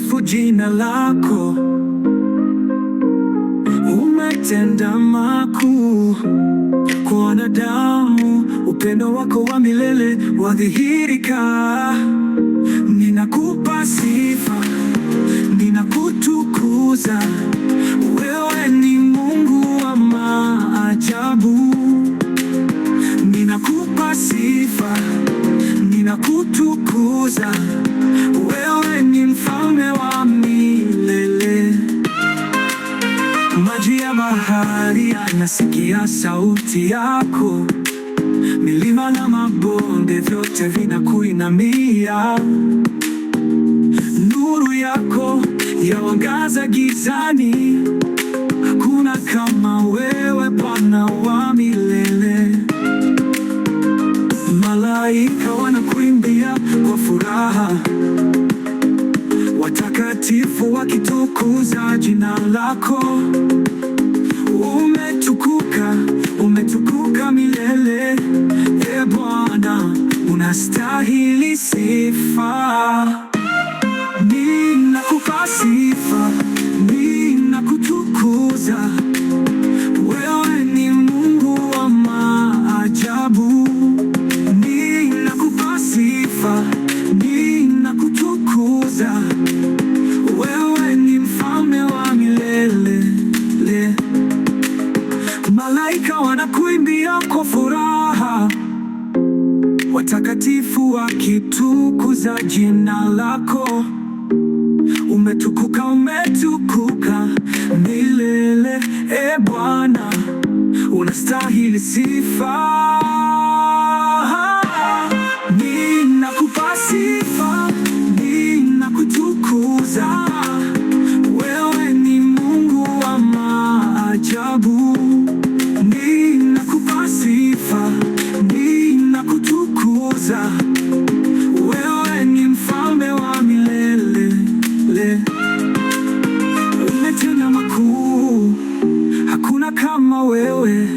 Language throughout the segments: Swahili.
kulisifu jina lako. Umetenda makuu kwa wanadamu, upendo wako wa milele wadhihirika. Ninakupa sifa, ninakutukuza, wewe ni Mungu wa maajabu. Ninakupa sifa, ninakutukuza, wewe ni mfalme wa milele. Maji ya bahari yanasikia sauti yako, milima na mabonde vyote vinakuinamia. Nuru yako yaangaza gizani, hakuna kama wewe, Bwana wa milele. Malaika wanakuimbia kwa furaha, watakatifu wakitukuza jina lako. Umetukuka, umetukuka milele. E Bwana, unastahili sifa. Ninakupa sifa, ninakutukuza, wewe ni Mungu wa maajabu. Ninakupa sifa, ninakutukuza, wewe ni mfalme wa milele. Malaika wanakuimbia kwa furaha, watakatifu wakitukuza jina lako. Umetukuka, umetukuka milele. E Bwana, unastahili sifa. Ninakupa sifa, ninakutukuza, wewe ni Mungu wa maajabu. Ninakupa sifa, ninakutukuza, wewe ni mfalme wa milele. Umetenda makuu, hakuna kama wewe.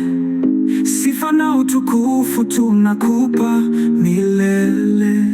Sifa na utukufu tunakupa milele.